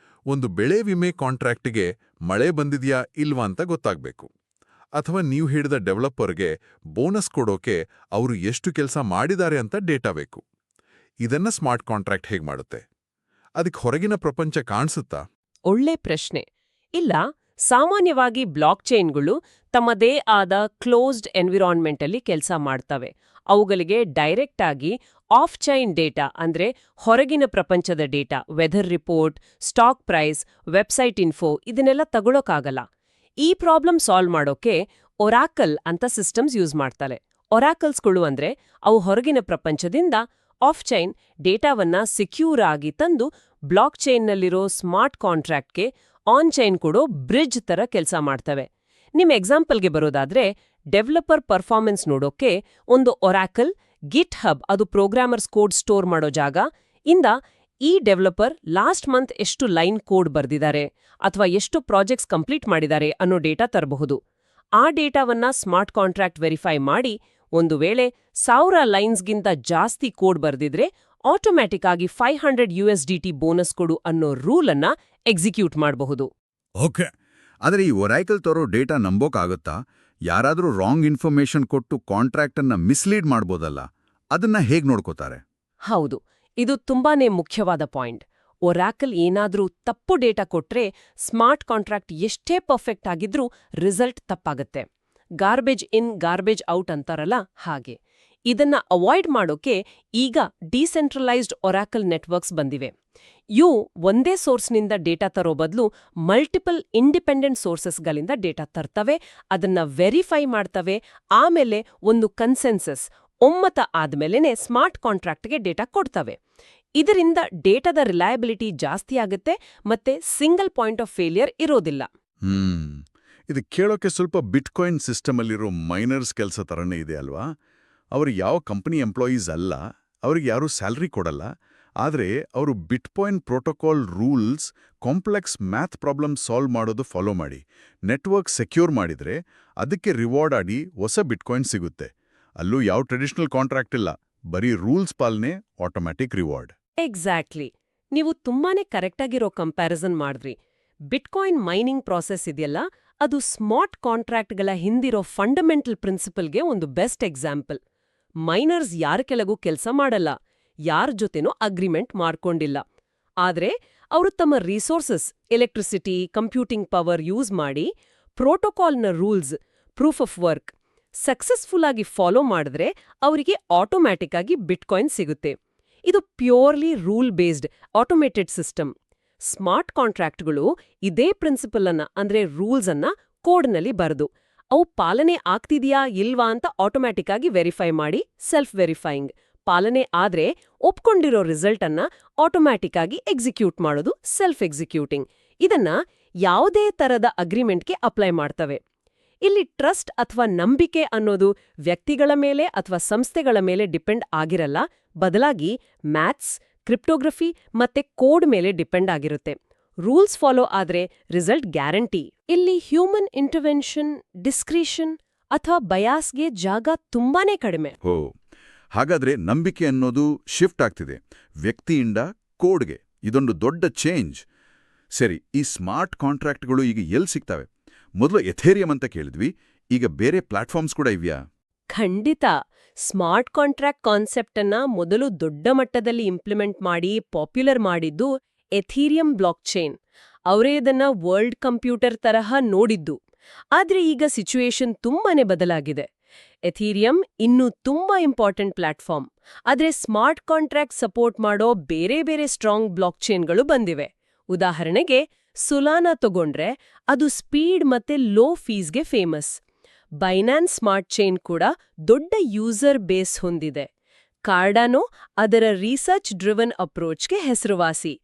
ಒಂದು ಬೆಳೆ ವಿಮೆ ಕಾಂಟ್ರಾಕ್ಟಿಗೆ ಮಳೆ ಬಂದಿದ್ಯಾ ಇಲ್ವಾ ಅಂತ ಗೊತ್ತಾಗಬೇಕು. ಅಥವಾ ನೀವು ಹಿಡಿದ ಡೆವಲಪರ್ಗೆ ಬೋನಸ್ ಕೊಡೋಕೆ ಅವರು ಎಷ್ಟು ಕೆಲಸ ಮಾಡಿದ್ದಾರೆ ಅಂತ ಡೇಟಾ ಬೇಕು. ಇದನ್ನ ಸ್ಮಾರ್ಟ್ ಕಾಂಟ್ರಾಕ್ಟ್ ಹೇಗೆ ಮಾಡುತ್ತೆ? ಅದಕ್ಕೆ ಹೊರಗಿನ ಪ್ರಪಂಚ ಕಾಣಿಸುತ್ತಾ? ಒಳ್ಳೆ ಪ್ರಶ್ನೆ. ಇಲ್ಲ, ಸಾಮಾನ್ಯವಾಗಿ ಬ್ಲಾಕ್ ಚೈನ್ಗಳು ತಮ್ಮದೇ ಆದ ಕ್ಲೋಸ್ಡ್ ಎನ್ವಿರಾನ್ಮೆಂಟಲ್ಲಿ ಕೆಲಸ ಮಾಡ್ತವೆ. ಅವುಗಳಿಗೆ ಡೈರೆಕ್ಟ್ ಆಗಿ ಆಫ್ ಚೈನ್ ಡೇಟಾ, ಅಂದ್ರೆ ಹೊರಗಿನ ಪ್ರಪಂಚದ data, weather report, stock price, website info ಇದನ್ನೆಲ್ಲ ತಗೊಳಕ್ಕಾಗಲ್ಲ. ಈ ಪ್ರಾಬ್ಲಮ್ ಸಾಲ್ವ್ ಮಾಡೋಕೆ ಒರಾಕಲ್ ಅಂತ ಸಿಸ್ಟಮ್ಸ್ ಯೂಸ್ ಮಾಡ್ತಾರೆ. ಒರಾಕಲ್ಸ್ಗಳು ಅಂದ್ರೆ ಅವು ಹೊರಗಿನ ಪ್ರಪಂಚದಿಂದ ಆಫ್ ಚೈನ್ ಡೇಟಾವನ್ನ ಸೆಕ್ಯೂರ್ ಆಗಿ ತಂದು ಬ್ಲಾಕ್ ಚೈನ್ನಲ್ಲಿರೋ ಸ್ಮಾರ್ಟ್ ಕಾಂಟ್ರಾಕ್ಟ್ಗೆ ಆನ್ ಚೈನ್ ಕೊಡೋ ಬ್ರಿಡ್ಜ್ ತರ ಕೆಲಸ ಮಾಡ್ತವೆ. ನಿಮ್ ಎಕ್ಸಾಂಪಲ್ಗೆ ಬರೋದಾದ್ರೆ, ಡೆವಲಪರ್ ಪರ್ಫಾರ್ಮೆನ್ಸ್ ನೋಡೋಕೆ ಒಂದು ಒರಾಕಲ್ ಗಿಟ್ ಹಬ್, ಅದು ಪ್ರೋಗ್ರಾಮರ್ಸ್ ಕೋಡ್ ಸ್ಟೋರ್ ಮಾಡೋ ಜಾಗ, ಇಂದ ಈ ಡೆವಲಪರ್ ಲಾಸ್ಟ್ ಮಂತ್ ಎಷ್ಟು ಲೈನ್ ಕೋಡ್ ಬರ್ದಿದ್ದಾರೆ ಅಥವಾ ಎಷ್ಟು ಪ್ರಾಜೆಕ್ಟ್ಸ್ ಕಂಪ್ಲೀಟ್ ಮಾಡಿದ್ದಾರೆ ಅನ್ನೋ ಡೇಟಾ ತರಬಹುದು. ಆ ಡೇಟಾವನ್ನ ಸ್ಮಾರ್ಟ್ ಕಾಂಟ್ರಾಕ್ಟ್ ವೆರಿಫೈ ಮಾಡಿ, ಒಂದು ವೇಳೆ 1000 ಲೈನ್ಸ್ಗಿಂತ ಜಾಸ್ತಿ ಕೋಡ್ ಬರ್ದಿದ್ರೆ ಆಟೋಮ್ಯಾಟಿಕ್ ಆಗಿ $500 ಬೋನಸ್ ಕೊಡು ಅನ್ನೋ ರೂಲ್ ಅನ್ನ ಎಕ್ಸಿಕ್ಯೂಟ್ ಮಾಡಬಹುದು. ಓಕೆ, ಆದರೆ ಈ ಒರಾಕಲ್ ತರೋ ಡೇಟಾ ನಂಬೋಕ್ಕಾಗತ್ತಾ? ಯಾರಾದರೂ ರಾಂಗ್ ಇನ್ಫಾರ್ಮೇಷನ್ ಕೊಟ್ಟು ಕಾಂಟ್ರಾಕ್ಟ್ ಅನ್ನ ಮಿಸ್ಲೀಡ್ ಮಾಡ್ಬೋದಲ್ಲ? ಅದನ್ನ ಹೇಗ್ ನೋಡ್ಕೋತಾರೆ? ಹೌದು, ಇದು ತುಂಬಾನೇ ಮುಖ್ಯವಾದ ಪಾಯಿಂಟ್. ಒರಾಕಲ್ ಏನಾದ್ರೂ ತಪ್ಪು ಡೇಟಾ ಕೊಟ್ರೆ ಸ್ಮಾರ್ಟ್ ಕಾಂಟ್ರಾಕ್ಟ್ ಎಷ್ಟೇ ಪರ್ಫೆಕ್ಟ್ ಆಗಿದ್ರೂ ರಿಸಲ್ಟ್ ತಪ್ಪಾಗತ್ತೆ. ಗಾರ್ಬೇಜ್ ಇನ್ ಗಾರ್ಬೇಜ್ ಔಟ್ ಅಂತಾರಲ್ಲ ಹಾಗೆ. ಇದನ್ನ ಅವಾಯ್ಡ್ ಮಾಡೋಕೆ ಈಗ ಡಿಸೆಂಟ್ರಲೈಸ್ಡ್ ಒರಾಕಲ್ ನೆಟ್ವರ್ಕ್ಸ್ ಬಂದಿವೆ. ಇವು ಒಂದೇ ಸೋರ್ಸ್ನಿಂದ ಡೇಟಾ ತರೋ ಬದಲು ಮಲ್ಟಿಪಲ್ ಇಂಡಿಪೆಂಡೆಂಟ್ ಸೋರ್ಸಸ್ಗಳಿಂದ ಡೇಟಾ ತರ್ತವೆ, ಅದನ್ನ ವೆರಿಫೈ ಮಾಡ್ತವೆ, ಆಮೇಲೆ ಒಂದು ಕನ್ಸೆನ್ಸಸ್ ಒಮ್ಮತ ಆದ್ಮೇಲೆನೆ ಸ್ಮಾರ್ಟ್ ಕಾಂಟ್ರಾಕ್ಟ್ಗೆ ಡೇಟಾ ಕೊಡ್ತವೆ. ಇದರಿಂದ ಡೇಟಾದ ರಿಲಯಬಿಲಿಟಿ ಜಾಸ್ತಿ ಆಗುತ್ತೆ, ಮತ್ತೆ ಸಿಂಗಲ್ ಪಾಯಿಂಟ್ ಆಫ್ ಫೇಲಿಯರ್ ಇರೋದಿಲ್ಲ. ಇದು ಕೇಳೋಕೆ ಸ್ವಲ್ಪ ಬಿಟ್ಕಾಯಿನ್ ಸಿಸ್ಟಮಲ್ಲಿರೋ ಮೈನರ್ಸ್ ಕೆಲಸ ಥರನೇ ಇದೆ ಅಲ್ವಾ? ಅವರು ಯಾವ ಕಂಪನಿ ಎಂಪ್ಲಾಯೀಸ್ ಅಲ್ಲ, ಅವ್ರಿಗೆ ಯಾರೂ ಸ್ಯಾಲ್ರಿ ಕೊಡಲ್ಲ. ಆದರೆ ಅವರು bitcoin protocol rules, complex math problem solve ಮಾಡೋದು ಫಾಲೋ ಮಾಡಿ ನೆಟ್ವರ್ಕ್ ಸೆಕ್ಯೂರ್ ಮಾಡಿದ್ರೆ ಅದಕ್ಕೆ ರಿವಾರ್ಡ್ ಆಡಿ ಹೊಸ ಬಿಟ್ಕಾಯಿನ್ ಸಿಗುತ್ತೆ. ಅಲ್ಲೂ ಯಾವ ಟ್ರೆಡಿಷನಲ್ ಕಾಂಟ್ರಾಕ್ಟ್ ಇಲ್ಲ, ಬರೀ ರೂಲ್ಸ್ ಪಾಲನೆ, ಆಟೋಮ್ಯಾಟಿಕ್ ರಿವಾರ್ಡ್. ಎಕ್ಸಾಕ್ಟ್ಲಿ. ನೀವು ತುಂಬಾನೇ ಕರೆಕ್ಟಾಗಿರೋ ಕಂಪ್ಯಾರಿಸನ್ ಮಾಡಿದ್ರಿ. ಬಿಟ್ಕಾಯಿನ್ ಮೈನಿಂಗ್ ಪ್ರಾಸೆಸ್ ಇದೆಯಲ್ಲ, ಅದು ಸ್ಮಾರ್ಟ್ ಕಾಂಟ್ರಾಕ್ಟ್ಗಳ ಹಿಂದಿರೋ ಫಂಡಮೆಂಟಲ್ ಪ್ರಿನ್ಸಿಪಲ್ಗೆ ಒಂದು ಬೆಸ್ಟ್ ಎಕ್ಸಾಂಪಲ್. ಮೈನರ್ಸ್ ಯಾರ ಕೆಳಗೂ ಕೆಲಸ ಮಾಡಲ್ಲ, ಯಾರ ಜೊತೆನೂ ಅಗ್ರಿಮೆಂಟ್ ಮಾಡ್ಕೊಂಡಿಲ್ಲ. ಆದ್ರೆ ಅವರು ತಮ್ಮ resources, electricity, computing power use ಮಾಡಿ ಪ್ರೋಟೋಕಾಲ್ನ rules, proof of work, successful ಆಗಿ ಫಾಲೋ ಮಾಡಿದ್ರೆ ಅವರಿಗೆ ಆಟೋಮ್ಯಾಟಿಕ್ ಆಗಿ ಬಿಟ್ಕಾಯಿನ್ ಸಿಗುತ್ತೆ. ಇದು purely rule based automated system. Smart ಕಾಂಟ್ರಾಕ್ಟ್ಗಳು ಇದೇ ಪ್ರಿನ್ಸಿಪಲ್ ಅನ್ನ ಅಂದ್ರೆ ರೂಲ್ಸ್ ಅನ್ನ ಕೋಡ್ನಲ್ಲಿ ಬರೆದು ಅವು ಪಾಲನೆ ಆಗ್ತಿದೆಯಾ ಇಲ್ವಾ ಅಂತ ಆಟೋಮ್ಯಾಟಿಕ್ ಆಗಿ ವೆರಿಫೈ ಮಾಡಿ ಸೆಲ್ಫ್ ವೆರಿಫೈಯಿಂಗ್, ಪಾಲನೆ ಆದ್ರೆ ಒಪ್ಕೊಂಡಿರೋ ರಿಸಲ್ಟ್ ಅನ್ನ ಆಟೋಮ್ಯಾಟಿಕ್ ಆಗಿ ಎಕ್ಸಿಕ್ಯೂಟ್ ಮಾಡೋದು ಸೆಲ್ಫ್ ಎಕ್ಸಿಕ್ಯೂಟಿಂಗ್. ಇದನ್ನ ಯಾವುದೇ ತರದ ಅಗ್ರಿಮೆಂಟ್ಗೆ ಅಪ್ಲೈ ಮಾಡ್ತವೆ. ಇಲ್ಲಿ ಟ್ರಸ್ಟ್ ಅಥವಾ ನಂಬಿಕೆ ಅನ್ನೋದು ವ್ಯಕ್ತಿಗಳ ಮೇಲೆ ಅಥವಾ ಸಂಸ್ಥೆಗಳ ಮೇಲೆ ಡಿಪೆಂಡ್ ಆಗಿರಲ್ಲ, ಬದಲಾಗಿ ಮ್ಯಾಥ್ಸ್, ಕ್ರಿಪ್ಟೋಗ್ರಫಿ ಮತ್ತೆ ಕೋಡ್ ಮೇಲೆ ಡಿಪೆಂಡ್ ಆಗಿರುತ್ತೆ. ರೂಲ್ಸ್ ಫಾಲೋ ಆದ್ರೆ ರಿಸಲ್ಟ್ ಗ್ಯಾರಂಟಿ. ಇಲ್ಲಿ ಹ್ಯೂಮನ್ ಇಂಟರ್ವೆನ್ಷನ್, ಡಿಸ್ಕ್ರಿಷನ್ ಅಥವಾ ಬಯಾಸ್ಗೆ ಜಾಗ ತುಂಬಾನೇ ಕಡಿಮೆ. ಹೋ, ಹಾಗಾದ್ರೆ ನಂಬಿಕೆ ಅನ್ನೋದು ಶಿಫ್ಟ್ ಆಗ್ತಿದೆ ವ್ಯಕ್ತಿಯಿಂದ ಕೋಡ್ಗೆ. ಇದೊಂದು ದೊಡ್ಡ ಚೇಂಜ್. ಸರಿ, ಈ ಸ್ಮಾರ್ಟ್ ಕಾಂಟ್ರಾಕ್ಟ್ಗಳು ಈಗ ಎಲ್ಲಿ ಸಿಗ್ತವೆ? ಮೊದಲು ಎಥೇರಿಯಂ ಅಂತ ಕೇಳಿದ್ವಿ, ಈಗ ಬೇರೆ ಪ್ಲಾಟ್ಫಾರ್ಮ್ಸ್ ಕೂಡ ಇವ್ಯಾ? ಖಂಡಿತ. ಸ್ಮಾರ್ಟ್ ಕಾಂಟ್ರಾಕ್ಟ್ ಕಾನ್ಸೆಪ್ಟ್ ಅನ್ನ ಮೊದಲು ದೊಡ್ಡ ಮಟ್ಟದಲ್ಲಿ ಇಂಪ್ಲಿಮೆಂಟ್ ಮಾಡಿ ಪಾಪ್ಯುಲರ್ ಮಾಡಿದ್ದು ಎಥೀರಿಯಂ ಬ್ಲಾಕ್ ಚೈನ್. ಅವರೇ ಇದನ್ನ ವರ್ಲ್ಡ್ ಕಂಪ್ಯೂಟರ್ ತರಹ ನೋಡಿದ್ದು. ಆದ್ರೆ ಈಗ ಸಿಚುಯೇಷನ್ ತುಂಬಾನೇ ಬದಲಾಗಿದೆ. ಎಥೀರಿಯಂ ಇನ್ನೂ ತುಂಬಾ ಇಂಪಾರ್ಟೆಂಟ್ ಪ್ಲಾಟ್ಫಾರ್ಮ್, ಆದ್ರೆ ಸ್ಮಾರ್ಟ್ ಕಾಂಟ್ರಾಕ್ಟ್ ಸಪೋರ್ಟ್ ಮಾಡೋ ಬೇರೆ ಬೇರೆ ಸ್ಟ್ರಾಂಗ್ ಬ್ಲಾಕ್ ಚೈನ್ಗಳು ಬಂದಿವೆ. ಉದಾಹರಣೆಗೆ ಸುಲಾನಾ ತಗೊಂಡ್ರೆ ಅದು ಸ್ಪೀಡ್ ಮತ್ತೆ ಲೋ ಫೀಸ್ಗೆ ಫೇಮಸ್. ಬೈನಾನ್ಸ್ ಸ್ಮಾರ್ಟ್ ಚೈನ್ ಕೂಡ ದೊಡ್ಡ ಯೂಸರ್ ಬೇಸ್ ಹೊಂದಿದೆ. ಕಾರ್ಡಾನೋ ಅದರ ರಿಸರ್ಚ್ ಡ್ರಿವನ್ ಅಪ್ರೋಚ್ಗೆ ಹೆಸರುವಾಸಿ.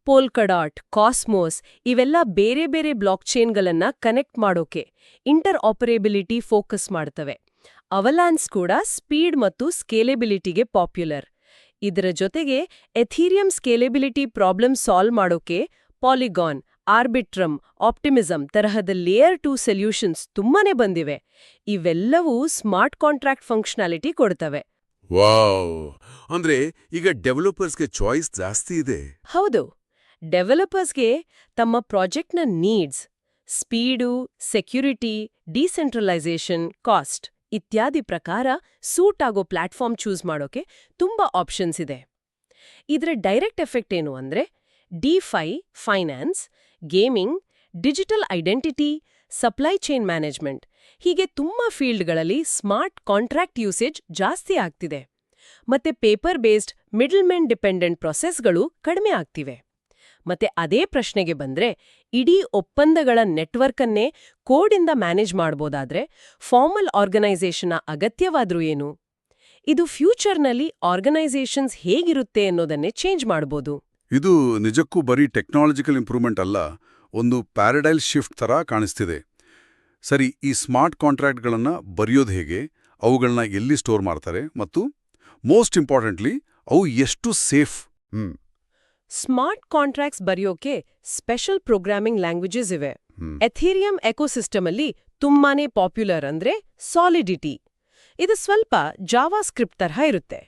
ಪೋಲ್ಕಡಾಟ್, ಕಾಸ್ಮೋಸ್ ಇವೆಲ್ಲ ಬೇರೆ ಬೇರೆ ಬ್ಲಾಕ್ ಚೈನ್ಗಳನ್ನ ಕನೆಕ್ಟ್ ಮಾಡೋಕೆ ಇಂಟರ್ ಆಪರೇಬಿಲಿಟಿ ಫೋಕಸ್ ಮಾಡ್ತವೆ. ಅವಲಾನ್ಸ್ ಕೂಡ ಸ್ಪೀಡ್ ಮತ್ತು ಸ್ಕೇಲೆಬಿಲಿಟಿಗೆ ಪಾಪ್ಯುಲರ್. ಇದರ ಜೊತೆಗೆ ಎಥೀರಿಯಂ ಸ್ಕೇಲೆಬಿಲಿಟಿ ಪ್ರಾಬ್ಲಮ್ ಸಾಲ್ವ್ ಮಾಡೋಕೆ ಪಾಲಿಗಾನ್, ಆರ್ಬಿಟ್ರಮ್, ಆಪ್ಟಿಮಿಸಮ್ ತರಹದ ಲೇಯರ್ 2 ಸೊಲ್ಯೂಷನ್ಸ್ ತುಂಬಾನೇ ಬಂದಿವೆ. ಇವೆಲ್ಲವೂ ಸ್ಮಾರ್ಟ್ ಕಾಂಟ್ರಾಕ್ಟ್ ಫಂಕ್ಷನಾಲಿಟಿ ಕೊಡ್ತವೆ. ವಾವ್! ಅಂದ್ರೆ ಈಗ ಡೆವಲಪರ್ಸ್ಗೆ ಚಾಯ್ಸ್ ಜಾಸ್ತಿ ಇದೆ. ಹೌದು, ಡೆವಲಪರ್ಸ್ಗೆ ತಮ್ಮ ಪ್ರಾಜೆಕ್ಟ್ನ needs, speed, security, decentralization, cost ಇತ್ಯಾದಿ ಪ್ರಕಾರ ಸೂಟ್ ಆಗೋ ಪ್ಲಾಟ್ಫಾರ್ಮ್ ಚೂಸ್ ಮಾಡೋಕೆ ತುಂಬಾ ಆಪ್ಷನ್ಸ್ ಇದೆ. ಇದರ ಡೈರೆಕ್ಟ್ ಎಫೆಕ್ಟ್ ಏನು ಅಂದ್ರೆ defy, finance, gaming, digital identity, supply chain management ಹೀಗೆ ತುಂಬಾ ಫೀಲ್ಡ್ಗಳಲ್ಲಿ ಸ್ಮಾರ್ಟ್ ಕಾಂಟ್ರಾಕ್ಟ್ ಯೂಸೇಜ್ ಜಾಸ್ತಿ ಆಗ್ತಿದೆ. ಮತ್ತೆ ಪೇಪರ್ ಬೇಸ್ಡ್ ಮಿಡಲ್ಮೆನ್ ಡಿಪೆಂಡೆಂಟ್ ಪ್ರೊಸೆಸ್ಗಳು ಕಡಿಮೆ ಆಗ್ತಿವೆ. ಮತ್ತೆ ಅದೇ ಪ್ರಶ್ನೆಗೆ ಬಂದ್ರೆ ಇಡೀ ಒಪ್ಪಂದಗಳ ನೆಟ್ವರ್ಕನ್ನೇ ಕೋಡಿಂದ ಮ್ಯಾನೇಜ್ ಮಾಡ್ಬೋದಾದ್ರೆ ಫಾರ್ಮಲ್ ಆರ್ಗನೈಸೇಷನ್ನ ಅಗತ್ಯವಾದ್ರೂ ಏನು? ಇದು ಫ್ಯೂಚರ್ನಲ್ಲಿ ಆರ್ಗನೈಸೇಷನ್ಸ್ ಹೇಗಿರುತ್ತೆ ಅನ್ನೋದನ್ನೇ ಚೇಂಜ್ ಮಾಡ್ಬೋದು. ಇದು ನಿಜಕ್ಕೂ ಬರೀ ಟೆಕ್ನಾಲಜಿಕಲ್ ಇಂಪ್ರೂವ್ಮೆಂಟ್ ಅಲ್ಲ, ಒಂದು ಪ್ಯಾರಡೈಲ್ ಶಿಫ್ಟ್ ಥರ ಕಾಣಿಸ್ತಿದೆ. ಸರಿ, ಈ ಸ್ಮಾರ್ಟ್ ಕಾಂಟ್ರಾಕ್ಟ್ಗಳನ್ನು ಬರೆಯೋದು ಹೇಗೆ, ಅವುಗಳನ್ನ ಎಲ್ಲಿ ಸ್ಟೋರ್ ಮಾಡ್ತಾರೆ, ಮತ್ತು ಮೋಸ್ಟ್ ಇಂಪಾರ್ಟೆಂಟ್ಲಿ ಅವು ಎಷ್ಟು ಸೇಫ್? ಸ್ಮಾರ್ಟ್ ಕಾಂಟ್ರಾಕ್ಟ್ಸ್ ಬರೆಯೋಕೆ ಸ್ಪೆಷಲ್ ಪ್ರೋಗ್ರಾಮಿಂಗ್ ಲ್ಯಾಂಗ್ವೇಜಸ್ ಇವೆ. ಎಥೀರಿಯಂ ಎಕೋಸಿಸ್ಟಮ್ ಅಲ್ಲಿ ತುಂಬಾನೇ ಪಾಪ್ಯುಲರ್ ಅಂದ್ರೆ ಸಾಲಿಡಿಟಿ. ಇದು ಸ್ವಲ್ಪ ಜಾವಾ ಸ್ಕ್ರಿಪ್ಟ್ ತರಹ ಇರುತ್ತೆ.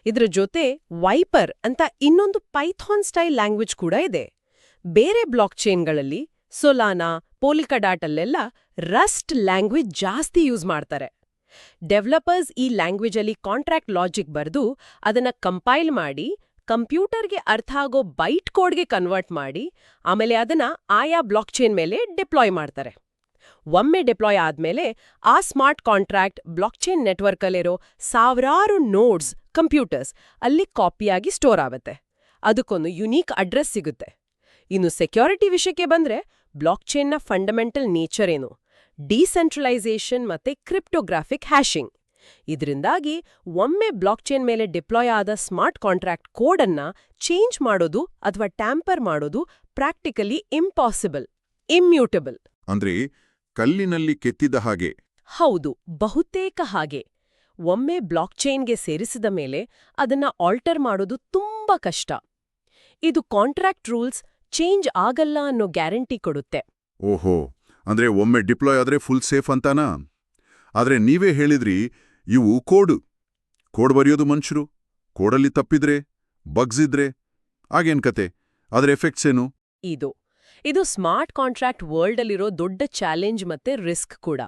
ಇದರ ಜೊತೆ ವೈಪರ್ ಅಂತ ಇನ್ನೊಂದು ಪೈಥಾನ್ ಸ್ಟೈಲ್ ಲ್ಯಾಂಗ್ವೇಜ್ ಕೂಡ ಇದೆ. ಬೇರೆ ಬ್ಲಾಕ್ ಚೈನ್ಗಳಲ್ಲಿ ಸೊಲಾನಾ, ಪೋಲಿಕಡಾಟ್ ಅಲ್ಲೆಲ್ಲ ರಸ್ಟ್ ಲ್ಯಾಂಗ್ವೇಜ್ ಜಾಸ್ತಿ ಯೂಸ್ ಮಾಡ್ತಾರೆ. ಡೆವಲಪರ್ಸ್ ಈ ಲ್ಯಾಂಗ್ವೇಜಲ್ಲಿ ಕಾಂಟ್ರಾಕ್ಟ್ ಲಾಜಿಕ್ ಬರೆದು ಅದನ್ನ ಕಂಪೈಲ್ ಮಾಡಿ ಕಂಪ್ಯೂಟರ್ಗೆ ಅರ್ಥ ಆಗೋ ಬೈಟ್ ಕೋಡ್ಗೆ ಕನ್ವರ್ಟ್ ಮಾಡಿ ಆಮೇಲೆ ಅದನ್ನ ಆಯಾ ಬ್ಲಾಕ್ ಚೈನ್ ಮೇಲೆ ಡಿಪ್ಲಾಯ್ ಮಾಡ್ತಾರೆ. ಒಮ್ಮೆ ಡಿಪ್ಲಾಯ್ ಆದ್ಮೇಲೆ ಆ ಸ್ಮಾರ್ಟ್ ಕಾಂಟ್ರಾಕ್ಟ್ ಬ್ಲಾಕ್ ಚೈನ್ ನೆಟ್ವರ್ಕಲ್ಲಿರೋ ಸಾವಿರಾರು ನೋಡ್ಸ್, ಕಂಪ್ಯೂಟರ್ಸ್ ಅಲ್ಲಿ ಕಾಪಿಯಾಗಿ ಸ್ಟೋರ್ ಆಗುತ್ತೆ. ಅದಕ್ಕೊಂದು ಯುನೀಕ್ ಅಡ್ರೆಸ್ ಸಿಗುತ್ತೆ. ಇನ್ನು ಸೆಕ್ಯೂರಿಟಿ ವಿಷಯಕ್ಕೆ ಬಂದ್ರೆ ಬ್ಲಾಕ್ ಚೈನ್ನ ಫಂಡಮೆಂಟಲ್ ನೇಚರ್ ಏನು? ಡಿಸೆಂಟ್ರಲೈಸೇಷನ್ ಮತ್ತೆ ಕ್ರಿಪ್ಟೋಗ್ರಾಫಿಕ್ ಹ್ಯಾಶಿಂಗ್. ಇದರಿಂದಾಗಿ ಒಮ್ಮೆ ಬ್ಲಾಕ್ ಚೈನ್ ಮೇಲೆ ಡಿಪ್ಲಾಯ್ ಆದ ಸ್ಮಾರ್ಟ್ ಕಾಂಟ್ರಾಕ್ಟ್ ಕೋಡ್ ಅನ್ನ ಚೇಂಜ್ ಮಾಡೋದು ಅಥವಾ ಟ್ಯಾಂಪರ್ ಮಾಡೋದು ಪ್ರಾಕ್ಟಿಕಲಿ ಇಂಪಾಸಿಬಲ್, ಇಮ್ಯೂಟಬಲ್. ಅಂದ್ರೆ ಕಲ್ಲಿನಲ್ಲಿ ಕೆತ್ತಿದ ಹಾಗೆ. ಹೌದು, ಬಹುತೇಕ ಹಾಗೆ. ಒಮ್ಮೆ ಬ್ಲಾಕ್ ಚೈನ್ಗೆ ಸೇರಿಸಿದ ಮೇಲೆ ಅದನ್ನ ಆಲ್ಟರ್ ಮಾಡೋದು ತುಂಬಾ ಕಷ್ಟ. ಇದು ಕಾಂಟ್ರಾಕ್ಟ್ ರೂಲ್ಸ್ ಚೇಂಜ್ ಆಗಲ್ಲ ಅನ್ನೋ ಗ್ಯಾರಂಟಿ ಕೊಡುತ್ತೆ. ಓಹೋ, ಅಂದ್ರೆ ಒಮ್ಮೆ ಡಿಪ್ಲಾಯ್ ಆದ್ರೆ ಫುಲ್ ಸೇಫ್ ಅಂತಾನಾ? ಆದ್ರೆ ನೀವೇ ಹೇಳಿದ್ರಿ ಇವು ಕೋಡ್ ಬರೆಯೋದು ಮನುಷ್ಯರು. ಕೋಡಲ್ಲಿ ತಪ್ಪಿದ್ರೆ, ಬಗ್ಸ್ ಇದ್ರೆ ಆಗೇನ್ ಕತೆ? ಅದರ ಎಫೆಕ್ಟ್ಸ್ ಏನು? ಇದು ಸ್ಮಾರ್ಟ್ ಕಾಂಟ್ರಾಕ್ಟ್ ವರ್ಲ್ಡ್ ಅಲ್ಲಿರೋ ದೊಡ್ಡ ಚಾಲೆಂಜ್ ಮತ್ತೆ ರಿಸ್ಕ್ ಕೂಡ.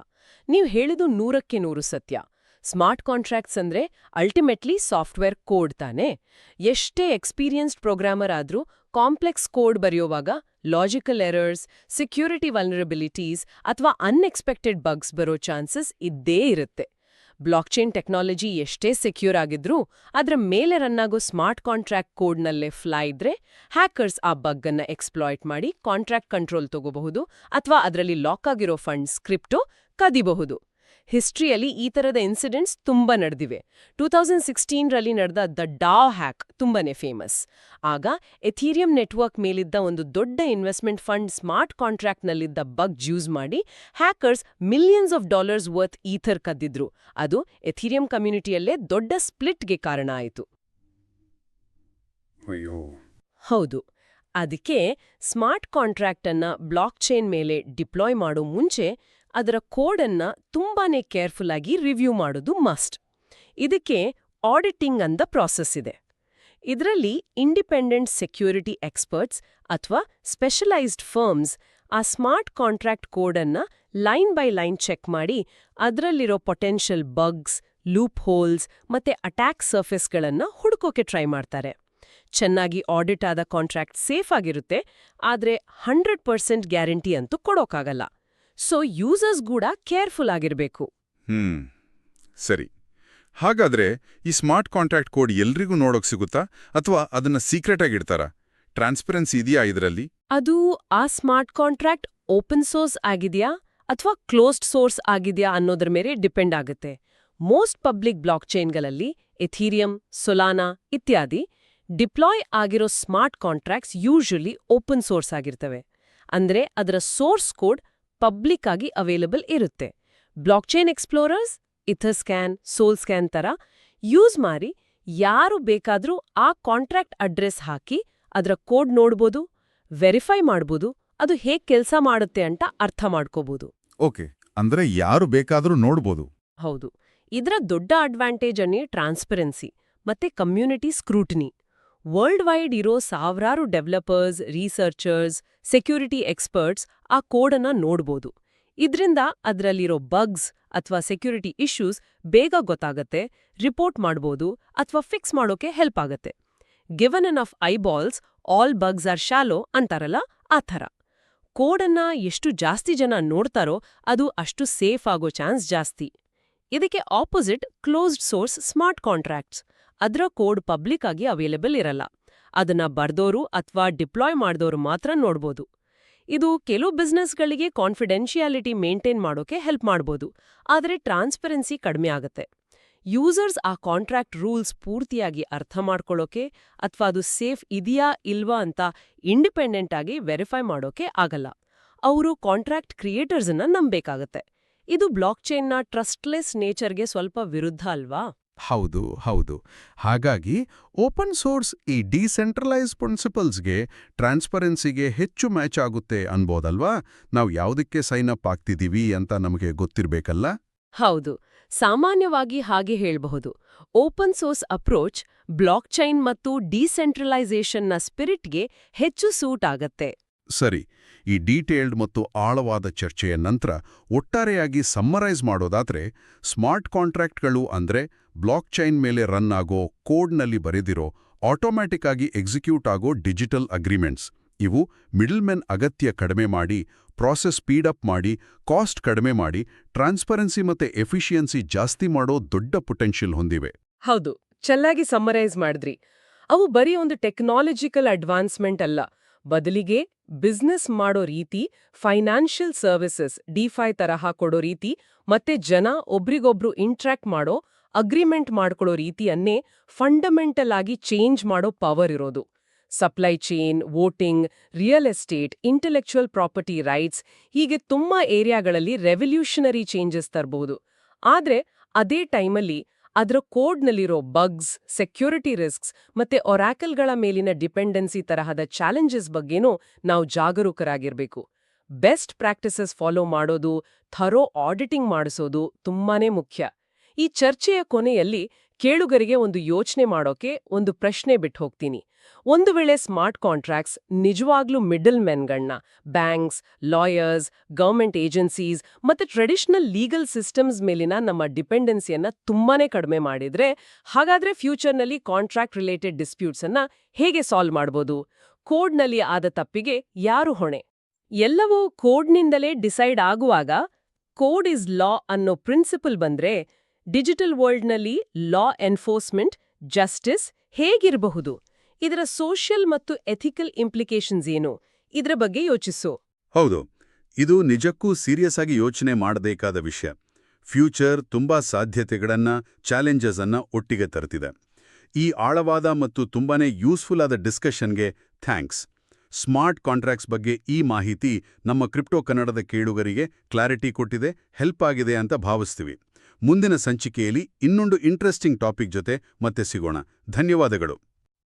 ನೀವು ಹೇಳಿದು 100ಕ್ಕೆ 100 ಸತ್ಯ. ಸ್ಮಾರ್ಟ್ ಕಾಂಟ್ರಾಕ್ಟ್ಸ್ ಅಂದ್ರೆ ಅಲ್ಟಿಮೇಟ್ಲಿ ಸಾಫ್ಟ್ವೇರ್ ಕೋಡ್ ತಾನೆ. ಎಷ್ಟೇ ಎಕ್ಸ್ಪೀರಿಯನ್ಸ್ಡ್ ಪ್ರೋಗ್ರಾಮರ್ ಆದ್ರೂ ಕಾಂಪ್ಲೆಕ್ಸ್ ಕೋಡ್ ಬರೆಯೋವಾಗ ಲಾಜಿಕಲ್ ಎರರ್ಸ್, ಸೆಕ್ಯೂರಿಟಿ ವಲ್ನರಬಿಲಿಟೀಸ್ ಅಥವಾ ಅನ್ಎಕ್ಸ್ಪೆಕ್ಟೆಡ್ ಬಗ್ಸ್ ಬರೋ ಚಾನ್ಸಸ್ ಇದ್ದೇ ಇರುತ್ತೆ. ಬ್ಲಾಕ್ಚೈನ್ ಟೆಕ್ನಾಲಜಿ ಎಷ್ಟೇ ಸೆಕ್ಯೂರ್ ಆಗಿದ್ರೂ ಅದರ ಮೇಲೆ ರನ್ ಆಗೋ ಸ್ಮಾರ್ಟ್ ಕಾಂಟ್ರಾಕ್ಟ್ ಕೋಡ್ನಲ್ಲೇ ಫ್ಲೈ ಇದ್ರೆ ಹ್ಯಾಕರ್ಸ್ ಆ ಬಗ್ ಅನ್ನ ಎಕ್ಸ್ಪ್ಲಾಯ್ಟ್ ಮಾಡಿ ಕಾಂಟ್ರಾಕ್ಟ್ ಕಂಟ್ರೋಲ್ ತಗೋಬಹುದು ಅಥವಾ ಅದರಲ್ಲಿ ಲಾಕ್ ಆಗಿರೋ ಫಂಡ್ಸ್ ಕ್ರಿಪ್ಟೋ ಕದಿಬಹುದು. ಹಿಸ್ಟ್ರಿಯಲ್ಲಿ ಈ ತರದ ಇನ್ಸಿಡೆಂಟ್ಸ್ ತುಂಬಾ ನಡೆದಿವೆ. 2016ರಲ್ಲಿ ನಡೆದ ದ ಡಾವ್ ಹ್ಯಾಕ್ ತುಂಬಾನೇ ಫೇಮಸ್. ಆಗ ಎಥೀರಿಯಂ ನೆಟ್ವರ್ಕ್ ಮೇಲಿದ್ದ ಒಂದು ದೊಡ್ಡ ಇನ್ವೆಸ್ಟ್ಮೆಂಟ್ ಫಂಡ್ ಸ್ಮಾರ್ಟ್ ಕಾಂಟ್ರಾಕ್ಟ್ನಲ್ಲಿದ್ದ ಬಗ್ ಯೂಸ್ ಮಾಡಿ hackers millions of dollars worth ether ಕದ್ದಿದ್ರು. ಅದು ಎಥೀರಿಯಂ ಕಮ್ಯುನಿಟಿಯಲ್ಲೇ ದೊಡ್ಡ ಸ್ಪ್ಲಿಟ್ಗೆ ಕಾರಣ ಆಯಿತು. ಹೌದು, ಅದಕ್ಕೆ ಸ್ಮಾರ್ಟ್ ಕಾಂಟ್ರಾಕ್ಟ್ ಅನ್ನ ಬ್ಲಾಕ್ ಚೈನ್ ಮೇಲೆ ಡಿಪ್ಲಾಯ್ ಮಾಡೋ ಮುಂಚೆ ಅದರ ಕೋಡನ್ನ ತುಂಬಾನೇ ಕೇರ್ಫುಲ್ ಆಗಿ ರಿವ್ಯೂ ಮಾಡೋದು ಮಸ್ಟ್. ಇದಕ್ಕೆ ಆಡಿಟಿಂಗ್ ಅಂದ ಪ್ರಾಸೆಸ್ ಇದೆ. ಇದರಲ್ಲಿ ಇಂಡಿಪೆಂಡೆಂಟ್ ಸೆಕ್ಯೂರಿಟಿ ಎಕ್ಸ್ಪರ್ಟ್ಸ್ ಅಥವಾ ಸ್ಪೆಷಲೈಸ್ಡ್ ಫರ್ಮ್ಸ್ ಆ ಸ್ಮಾರ್ಟ್ ಕಾಂಟ್ರಾಕ್ಟ್ ಕೋಡನ್ನ ಲೈನ್ ಬೈ ಲೈನ್ ಚೆಕ್ ಮಾಡಿ ಅದರಲ್ಲಿರೋ ಪೊಟೆನ್ಷಿಯಲ್ ಬಗ್ಸ್, ಲೂಪ್ ಹೋಲ್ಸ್ ಮತ್ತೆ ಅಟ್ಯಾಕ್ ಸರ್ಫೇಸ್ಗಳನ್ನ ಹುಡುಕೋಕೆ ಟ್ರೈ ಮಾಡ್ತಾರೆ. ಚೆನ್ನಾಗಿ ಆಡಿಟ್ ಆದ ಕಾಂಟ್ರಾಕ್ಟ್ ಸೇಫ್ ಆಗಿರುತ್ತೆ, ಆದ್ರೆ 100% ಗ್ಯಾರಂಟಿ ಅಂತೂ ಕೊಡೋಕ್ಕಾಗಲ್ಲ. ಸೊ ಯೂಸರ್ಸ್ ಕೂಡ ಕೇರ್ಫುಲ್ ಆಗಿರ್ಬೇಕು. ಸರಿ. ಹಾಗಾದ್ರೆ ಈ ಸ್ಮಾರ್ಟ್ ಕಾಂಟ್ರಾಕ್ಟ್ ಕೋಡ್ ಎಲ್ರಿಗೂ ನೋಡೋಕ್ ಸಿಗುತ್ತಾ ಅಥವಾ ಅದನ್ನ ಸೀಕ್ರೆಟ್ ಆಗಿಡ್ತಾರಾ? ಟ್ರಾನ್ಸ್ಪರೆನ್ಸಿ ಇದೆಯಾ ಇದರಲ್ಲಿ? ಅದು ಆ ಸ್ಮಾರ್ಟ್ ಕಾಂಟ್ರಾಕ್ಟ್ ಓಪನ್ ಸೋರ್ಸ್ ಆಗಿದೆಯಾ ಅಥವಾ ಕ್ಲೋಸ್ಡ್ ಸೋರ್ಸ್ ಆಗಿದೆಯಾ ಅನ್ನೋದ್ರ ಮೇಲೆ ಡಿಪೆಂಡ್ ಆಗುತ್ತೆ. ಮೋಸ್ಟ್ ಪಬ್ಲಿಕ್ ಬ್ಲಾಕ್ ಚೈನ್ಗಳಲ್ಲಿ ಎಥೀರಿಯಂ, ಸೊಲಾನಾ ಇತ್ಯಾದಿ ಡಿಪ್ಲಾಯ್ ಆಗಿರೋ smart contracts usually open source ಆಗಿರ್ತವೆ. ಅಂದ್ರೆ ಅದರ ಸೋರ್ಸ್ ಕೋಡ್ ಪಬ್ಲಿಕ್ ಆಗಿ ಅವೈಲಬಲ್ ಇರುತ್ತೆ. ಬ್ಲಾಕ್ಚೈನ್ ಎಕ್ಸ್ಪ್ಲೋರರ್ಸ್, ಇಥರ್ಸ್ಕ್ಯಾನ್, ಸೋಲ್ಸ್ಕ್ಯಾನ್ ತರ ಯೂಸ್ ಮಾಡಿ ಯಾರು ಬೇಕಾದ್ರೂ ಆ ಕಾಂಟ್ರಾಕ್ಟ್ ಅಡ್ರೆಸ್ ಹಾಕಿ ಅದರ ಕೋಡ್ ನೋಡ್ಬೋದು, ವೆರಿಫೈ ಮಾಡ್ಬೋದು, ಅದು ಹೇಗ್ ಕೆಲಸ ಮಾಡುತ್ತೆ ಅಂತ ಅರ್ಥ ಮಾಡ್ಕೋಬಹುದು. ಓಕೆ, ಅಂದ್ರೆ ಯಾರು ಬೇಕಾದ್ರೂ ನೋಡ್ಬೋದು. ಹೌದು, ಇದರ ದೊಡ್ಡ ಅಡ್ವಾಂಟೇಜ್ ಅನ್ನೇ ಟ್ರಾನ್ಸ್ಪರೆನ್ಸಿ ಮತ್ತೆ ಕಮ್ಯುನಿಟಿ ಸ್ಕ್ರೂಟಿನಿ. ವರ್ಲ್ಡ್ ವೈಡ್ ಇರೋ ಸಾವಿರಾರು ಡೆವಲಪರ್ಸ್, ರಿಸರ್ಚರ್ಸ್, ಸೆಕ್ಯೂರಿಟಿ ಎಕ್ಸ್ಪರ್ಟ್ಸ್ ಆ ಕೋಡನ್ನ ನೋಡ್ಬೋದು. ಇದ್ರಿಂದ ಅದರಲ್ಲಿರೋ ಬಗ್ಸ್ ಅಥವಾ ಸೆಕ್ಯೂರಿಟಿ ಇಶ್ಯೂಸ್ ಬೇಗ ಗೊತ್ತಾಗತ್ತೆ, ರಿಪೋರ್ಟ್ ಮಾಡ್ಬೋದು ಅಥವಾ ಫಿಕ್ಸ್ ಮಾಡೋಕೆ ಹೆಲ್ಪ್ ಆಗತ್ತೆ. Given enough eyeballs all bugs are shallow ಅಂತಾರಲ್ಲ, ಆ ಥರ. ಕೋಡನ್ನ ಎಷ್ಟು ಜಾಸ್ತಿ ಜನ ನೋಡ್ತಾರೋ ಅದು ಅಷ್ಟು ಸೇಫ್ ಆಗೋ ಚಾನ್ಸ್ ಜಾಸ್ತಿ. ಇದಕ್ಕೆ opposite closed source smart contracts. ಅದರ ಕೋಡ್ ಪಬ್ಲಿಕ್ ಆಗಿ ಅವೈಲೇಬಲ್ ಇರಲ್ಲ. ಅದನ್ನ ಬರ್ದೋರು ಅಥವಾ ಡಿಪ್ಲಾಯ್ ಮಾಡ್ದೋರು ಮಾತ್ರ ನೋಡ್ಬೋದು. ಇದು ಕೆಲವು ಬಿಸ್ನೆಸ್ಗಳಿಗೆ ಕಾನ್ಫಿಡೆನ್ಷಿಯಾಲಿಟಿ ಮೇಂಟೈನ್ ಮಾಡೋಕೆ ಹೆಲ್ಪ್ ಮಾಡ್ಬೋದು, ಆದರೆ ಟ್ರಾನ್ಸ್ಪರೆನ್ಸಿ ಕಡಿಮೆ ಆಗತ್ತೆ. ಯೂಸರ್ಸ್ ಆ ಕಾಂಟ್ರಾಕ್ಟ್ ರೂಲ್ಸ್ ಪೂರ್ತಿಯಾಗಿ ಅರ್ಥ ಮಾಡ್ಕೊಳ್ಳೋಕೆ ಅಥವಾ ಅದು ಸೇಫ್ ಇದೆಯಾ ಇಲ್ವಾ ಅಂತ ಇಂಡಿಪೆಂಡೆಂಟ್ ಆಗಿ ವೆರಿಫೈ ಮಾಡೋಕೆ ಆಗಲ್ಲ. ಅವರು ಕಾಂಟ್ರಾಕ್ಟ್ ಕ್ರಿಯೇಟರ್ಸನ್ನ ನಂಬೇಕಾಗತ್ತೆ. ಇದು ಬ್ಲಾಕ್ಚೈನ್ನ ಟ್ರಸ್ಟ್ಲೆಸ್ ನೇಚರ್ಗೆ ಸ್ವಲ್ಪ ವಿರುದ್ಧ ಅಲ್ವಾ? ಹೌದು. ಹಾಗಾಗಿ ಓಪನ್ ಸೋರ್ಸ್ ಈ ಡಿಸೆಂಟ್ರಲೈಸ್ ಪ್ರಿನ್ಸಿಪಲ್ಸ್ಗೆ, ಟ್ರಾನ್ಸ್ಪರೆನ್ಸಿಗೆ ಹೆಚ್ಚು ಮ್ಯಾಚ್ ಆಗುತ್ತೆ ಅನ್ಬೋದಲ್ವಾ? ನಾವು ಯಾವುದಕ್ಕೆ ಸೈನ್ ಅಪ್ ಆಗ್ತಿದೀವಿ ಅಂತ ನಮಗೆ ಗೊತ್ತಿರ್ಬೇಕಲ್ಲ? ಹೌದು, ಸಾಮಾನ್ಯವಾಗಿ ಹಾಗೆ ಹೇಳಬಹುದು. ಓಪನ್ ಸೋರ್ಸ್ ಅಪ್ರೋಚ್ ಬ್ಲಾಕ್ಚೈನ್ ಮತ್ತು ಡಿಸೆಂಟ್ರಲೈಸೇಷನ್ನ ಸ್ಪಿರಿಟ್ಗೆ ಹೆಚ್ಚು ಸೂಟ್ ಆಗತ್ತೆ. ಸರಿ, ಈ ಡೀಟೇಲ್ಡ್ ಮತ್ತು ಆಳವಾದ ಚರ್ಚೆಯ ನಂತರ ಒಟ್ಟಾರೆಯಾಗಿ ಸಮ್ಮರೈಸ್ ಮಾಡೋದಾದ್ರೆ, ಸ್ಮಾರ್ಟ್ ಕಾಂಟ್ರಾಕ್ಟ್ಗಳು ಅಂದ್ರೆ ಬ್ಲಾಕ್ಚೈನ್ ಮೇಲೆ ರನ್ ಆಗೋ, ಕೋಡ್ನಲ್ಲಿ ಬರೆದಿರೋ, ಆಟೋಮ್ಯಾಟಿಕ್ ಆಗಿ ಎಕ್ಸಿಕ್ಯೂಟ್ ಆಗೋ ಡಿಜಿಟಲ್ ಅಗ್ರಿಮೆಂಟ್ಸ್. ಇವು ಮಿಡಲ್ಮೆನ್ ಅಗತ್ಯ ಕಡಿಮೆ ಮಾಡಿ, ಪ್ರಾಸೆಸ್ ಸ್ಪೀಡಪ್ ಮಾಡಿ, ಕಾಸ್ಟ್ ಕಡಿಮೆ ಮಾಡಿ, ಟ್ರಾನ್ಸ್ಪರೆನ್ಸಿ ಮತ್ತೆ ಎಫಿಷಿಯನ್ಸಿ ಜಾಸ್ತಿ ಮಾಡೋ ದೊಡ್ಡ ಪೊಟೆನ್ಷಿಯಲ್ ಹೊಂದಿವೆ. ಹೌದು, ಚೆನ್ನಾಗಿ ಸಮ್ಮರೈಸ್ ಮಾಡಿದ್ರಿ. ಅವು ಬರೀ ಒಂದು ಟೆಕ್ನಾಲಜಿಕಲ್ ಅಡ್ವಾನ್ಸ್ಮೆಂಟ್ ಅಲ್ಲ, ಬದಲಿಗೆ ಬಿಸ್ನೆಸ್ ಮಾಡೋ ರೀತಿ, ಫೈನಾನ್ಷಿಯಲ್ ಸರ್ವಿಸಸ್ ಡಿಫೈ ತರಹ ಕೊಡೋ ರೀತಿ ಮತ್ತೆ ಜನ ಒಬ್ರಿಗೊಬ್ರು ಇಂಟ್ರಾಕ್ಟ್ ಮಾಡೋ, ಅಗ್ರಿಮೆಂಟ್ ಮಾಡ್ಕೊಳ್ಳೋ ರೀತಿಯನ್ನೇ ಫಂಡಮೆಂಟಲ್ ಆಗಿ ಚೇಂಜ್ ಮಾಡೋ ಪವರ್ ಇರೋದು. Supply chain, voting, real estate, intellectual property rights ಹೀಗೆ ತುಂಬಾ ಏರಿಯಾಗಳಲ್ಲಿ ರೆವಲ್ಯೂಷನರಿ ಚೇಂಜಸ್ ತರಬಹುದು. ಆದ್ರೆ ಅದೇ ಟೈಮಲ್ಲಿ ಅದರ ಕೋಡ್ನಲ್ಲಿರೋ ಬಗ್ಸ್, ಸೆಕ್ಯೂರಿಟಿ ರಿಸ್ಕ್ಸ್ ಮತ್ತೆ ಒರಾಕಲ್ಗಳ ಮೇಲಿನ ಡಿಪೆಂಡೆನ್ಸಿ ತರಹದ ಚಾಲೆಂಜಸ್ ಬಗ್ಗೆನೂ ನಾವು ಜಾಗರೂಕರಾಗಿರ್ಬೇಕು. ಬೆಸ್ಟ್ ಪ್ರಾಕ್ಟಿಸಸ್ ಫಾಲೋ ಮಾಡೋದು, ಥರೋ ಆಡಿಟಿಂಗ್ ಮಾಡಿಸೋದು ತುಂಬಾನೇ ಮುಖ್ಯ. ಈ ಚರ್ಚೆಯ ಕೊನೆಯಲ್ಲಿ ಕೇಳುಗರಿಗೆ ಒಂದು ಯೋಚನೆ ಮಾಡೋಕೆ ಒಂದು ಪ್ರಶ್ನೆ ಬಿಟ್ಟು ಹೋಗ್ತೀನಿ. ಒಂದು ವೇಳೆ ಸ್ಮಾರ್ಟ್ ಕಾಂಟ್ರಾಕ್ಟ್ಸ್ ನಿಜವಾಗ್ಲೂ ಮಿಡಲ್ ಮೆನ್ಗಳನ್ನ, ಬ್ಯಾಂಕ್ಸ್, ಲಾಯರ್ಸ್, ಗವರ್ಮೆಂಟ್ ಏಜೆನ್ಸೀಸ್ ಮತ್ತೆ ಟ್ರೆಡಿಷನಲ್ ಲೀಗಲ್ ಸಿಸ್ಟಮ್ಸ್ ಮೇಲಿನ ನಮ್ಮ ಡಿಪೆಂಡೆನ್ಸಿಯನ್ನ ತುಂಬಾನೇ ಕಡಿಮೆ ಮಾಡಿದ್ರೆ, ಹಾಗಾದ್ರೆ ಫ್ಯೂಚರ್ನಲ್ಲಿ ಕಾಂಟ್ರಾಕ್ಟ್ ರಿಲೇಟೆಡ್ ಡಿಸ್ಪ್ಯೂಟ್ಸ್ ಅನ್ನ ಹೇಗೆ ಸಾಲ್ವ್ ಮಾಡ್ಬೋದು? ಕೋಡ್ನಲ್ಲಿ ಆದ ತಪ್ಪಿಗೆ ಯಾರು ಹೊಣೆ? ಎಲ್ಲವೂ ಕೋಡ್ನಿಂದಲೇ ಡಿಸೈಡ್ ಆಗುವಾಗ, ಕೋಡ್ ಇಸ್ ಲಾ ಅನ್ನೋ ಪ್ರಿನ್ಸಿಪಲ್ ಬಂದ್ರೆ ಡಿಜಿಟಲ್ ವರ್ಲ್ಡ್ನಲ್ಲಿ ಲಾ ಎನ್ಫೋರ್ಸ್ಮೆಂಟ್, ಜಸ್ಟಿಸ್ ಹೇಗಿರಬಹುದು? ಇದರ ಸೋಷಿಯಲ್ ಮತ್ತು ಎಥಿಕಲ್ ಇಂಪ್ಲಿಕೇಶನ್ಸ್ ಏನು? ಇದರ ಬಗ್ಗೆ ಯೋಚಿಸು. ಹೌದು, ಇದು ನಿಜಕ್ಕೂ ಸೀರಿಯಸ್ ಆಗಿ ಯೋಚನೆ ಮಾಡಬೇಕಾದ ವಿಷಯ. ಫ್ಯೂಚರ್ ತುಂಬಾ ಸಾಧ್ಯತೆಗಳನ್ನ, ಚಾಲೆಂಜಸ್ ಅನ್ನ ಒಟ್ಟಿಗೆ ತರ್ತಿದೆ. ಈ ಆಳವಾದ ಮತ್ತು ತುಂಬಾನೇ ಯೂಸ್ಫುಲ್ ಆದ ಡಿಸ್ಕಷನ್ಗೆ ಥ್ಯಾಂಕ್ಸ್. ಸ್ಮಾರ್ಟ್ ಕಾಂಟ್ರಾಕ್ಟ್ಸ್ ಬಗ್ಗೆ ಈ ಮಾಹಿತಿ ನಮ್ಮ ಕ್ರಿಪ್ಟೋ ಕನ್ನಡದ ಕೇಳುಗರಿಗೆ ಕ್ಲಾರಿಟಿ ಕೊಟ್ಟಿದೆ, ಹೆಲ್ಪ್ ಆಗಿದೆ ಅಂತ ಭಾವಿಸ್ತೀವಿ. ಮುಂದಿನ ಸಂಚಿಕೆಯಲ್ಲಿ ಇನ್ನೊಂದು ಇಂಟ್ರೆಸ್ಟಿಂಗ್ ಟಾಪಿಕ್ ಜೊತೆ ಮತ್ತೆ ಸಿಗೋಣ. ಧನ್ಯವಾದಗಳು.